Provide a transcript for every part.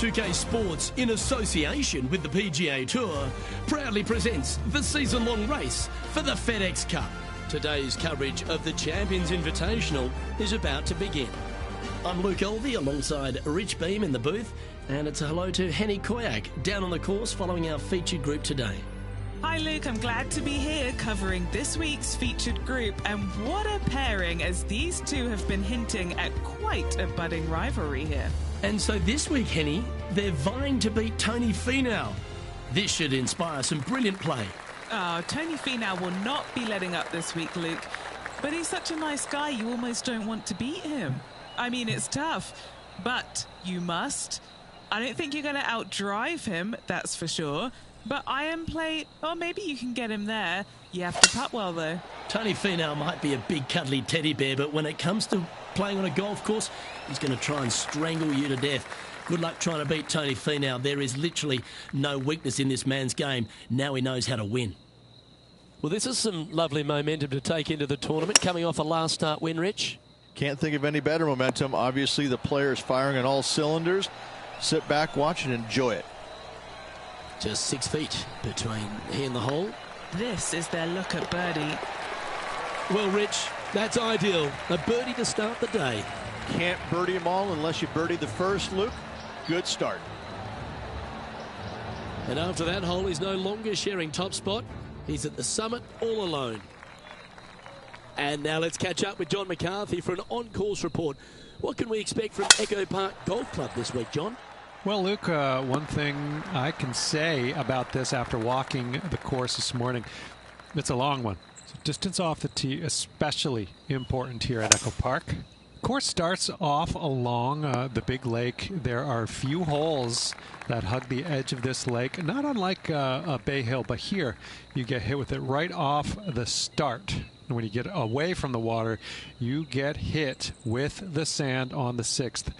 2K Sports, in association with the PGA Tour, proudly presents the season-long race for the FedEx Cup. Today's coverage of the Champions Invitational is about to begin. I'm Luke Elvey alongside Rich Beam in the booth, and it's a hello to Henny Koyak down on the course following our featured group today. Hi Luke, I'm glad to be here covering this week's featured group, and what a pairing, as these two have been hinting at quite a budding rivalry here. And so this week, Henny, they're vying to beat Tony Finau. This should inspire some brilliant play. Oh, Tony Finau will not be letting up this week, Luke, but he's such a nice guy you almost don't want to beat him. I mean, it's tough, but you must. I don't think you're going to outdrive him, that's for sure. But iron play, or maybe you can get him there. You have to putt well, though. Tony Finau might be a big cuddly teddy bear, but when it comes to playing on a golf course, he's going to try and strangle you to death. Good luck trying to beat Tony Finau. There is literally no weakness in this man's game. Now he knows how to win. Well, this is some lovely momentum to take into the tournament, coming off a last start win, Rich. Can't think of any better momentum. Obviously, the player's firing on all cylinders. Sit back, watch, and enjoy it. Just 6 feet between he and the hole. This is their look at birdie. Well, Rich, that's ideal. A birdie to start the day. Can't birdie them all unless you birdie the first, Luke. Good start. And after that hole, he's no longer sharing top spot. He's at the summit all alone. And now let's catch up with John McCarthy for an on-course report. What can we expect from Echo Park Golf Club this week, John? Well, Luke, one thing I can say about this after walking the course this morning, it's a long one. So distance off the tee, especially important here at Echo Park. The course starts off along the big lake. There are a few holes that hug the edge of this lake, not unlike a Bay Hill, but here you get hit with it right off the start. And when you get away from the water, you get hit with the sand on the 6th.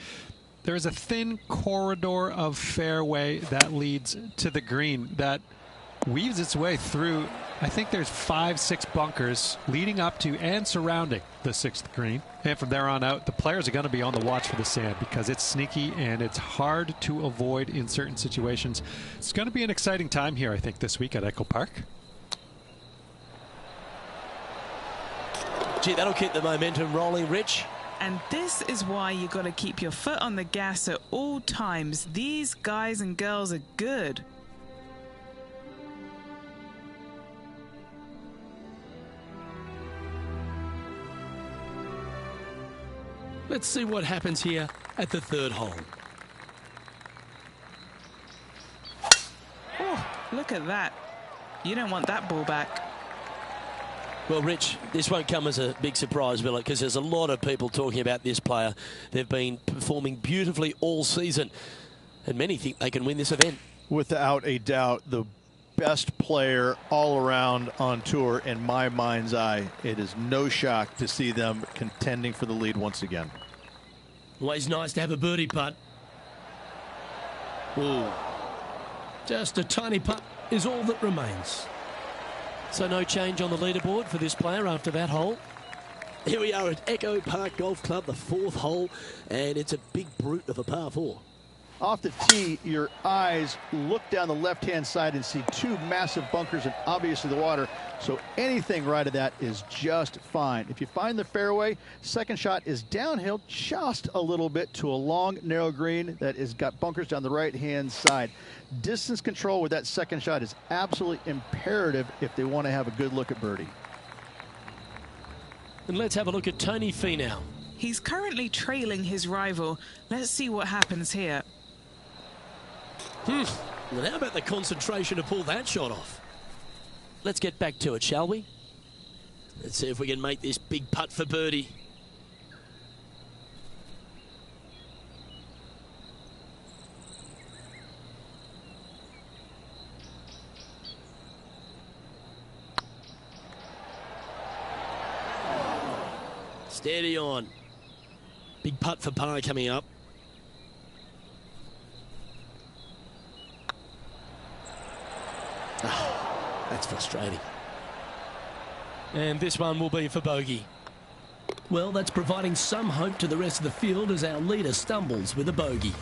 There is a thin corridor of fairway that leads to the green that weaves its way through. I think there's 5-6 bunkers leading up to and surrounding the 6th green. And from there on out, the players are going to be on the watch for the sand because it's sneaky and it's hard to avoid in certain situations. It's going to be an exciting time here, I think, this week at Echo Park. Gee, that'll keep the momentum rolling, Rich. And this is why you got to keep your foot on the gas at all times. These guys and girls are good. Let's see what happens here at the 3rd hole. Oh, look at that. You don't want that ball back. Well, Rich, this won't come as a big surprise, will it? Because there's a lot of people talking about this player. They've been performing beautifully all season, and many think they can win this event. Without a doubt, the best player all around on tour in my mind's eye. It is no shock to see them contending for the lead once again. Always nice to have a birdie putt. Ooh. Just a tiny putt is all that remains. So no change on the leaderboard for this player after that hole. Here we are at Echo Park Golf Club, the 4th hole, and it's a big brute of a par 4. Off the tee, your eyes look down the left-hand side and see 2 massive bunkers and obviously the water. So anything right of that is just fine. If you find the fairway, second shot is downhill just a little bit to a long, narrow green that has got bunkers down the right-hand side. Distance control with that second shot is absolutely imperative if they want to have a good look at birdie. And let's have a look at Tony Finau. He's currently trailing his rival. Let's see what happens here. Well, how about the concentration to pull that shot off? Let's get back to it, shall we? Let's see if we can make this big putt for birdie. Steady on. Big putt for par coming up. Oh, that's frustrating. And this one will be for bogey. Well, that's providing some hope to the rest of the field as our leader stumbles with a bogey.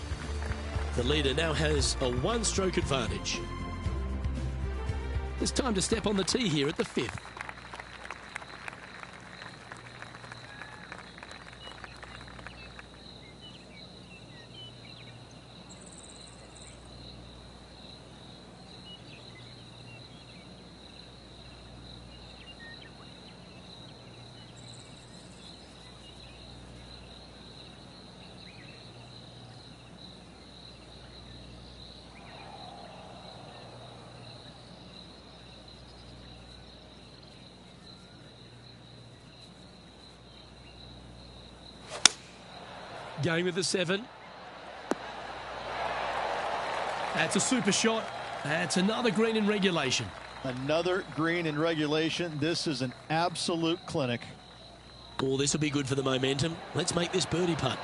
The leader now has a one-stroke advantage. It's time to step on the tee here at the 5th. Going with the 7. That's a super shot. That's another green in regulation. Another green in regulation. This is an absolute clinic. Oh, this will be good for the momentum. Let's make this birdie putt.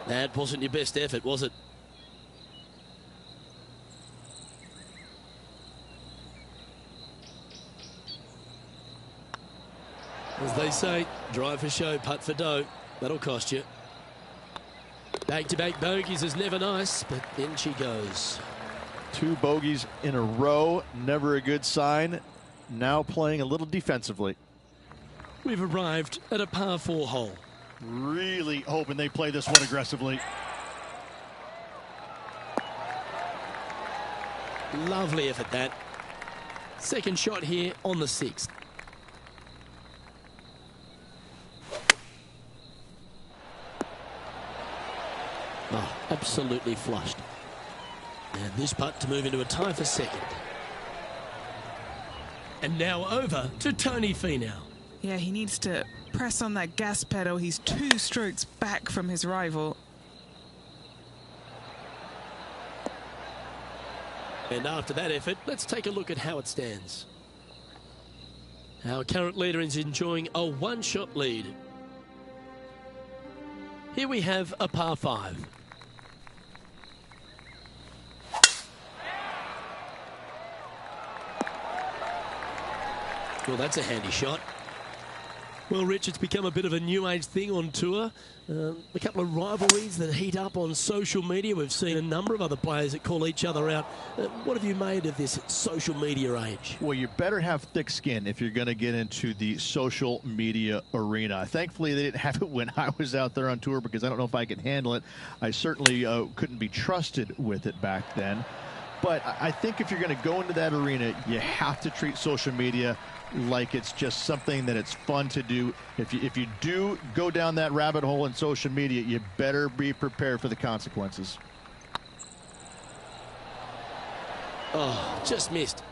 That wasn't your best effort, was it? As they say, drive for show, putt for dough. That'll cost you. Back-to-back bogeys is never nice, but in she goes. 2 bogeys in a row, never a good sign. Now playing a little defensively. We've arrived at a par 4 hole. Really hoping they play this one aggressively. Lovely effort, that. Second shot here on the 6th. Oh, absolutely flushed. And this putt to move into a tie for second. And now over to Tony Finau. Yeah, he needs to press on that gas pedal. He's 2 strokes back from his rival. And after that effort, let's take a look at how it stands. Our current leader is enjoying a one-shot lead. Here we have a par 5. Well, that's a handy shot. Well, Rich, it's become a bit of a new age thing on tour. A couple of rivalries that heat up on social media. We've seen a number of other players that call each other out. What have you made of this social media age? Well, you better have thick skin if you're going to get into the social media arena. Thankfully, they didn't have it when I was out there on tour because I don't know if I could handle it. I certainly couldn't be trusted with it back then. But I think if you're going to go into that arena, you have to treat social media like it's just something that it's fun to do. If you do go down that rabbit hole in social media, you better be prepared for the consequences. Oh, just missed.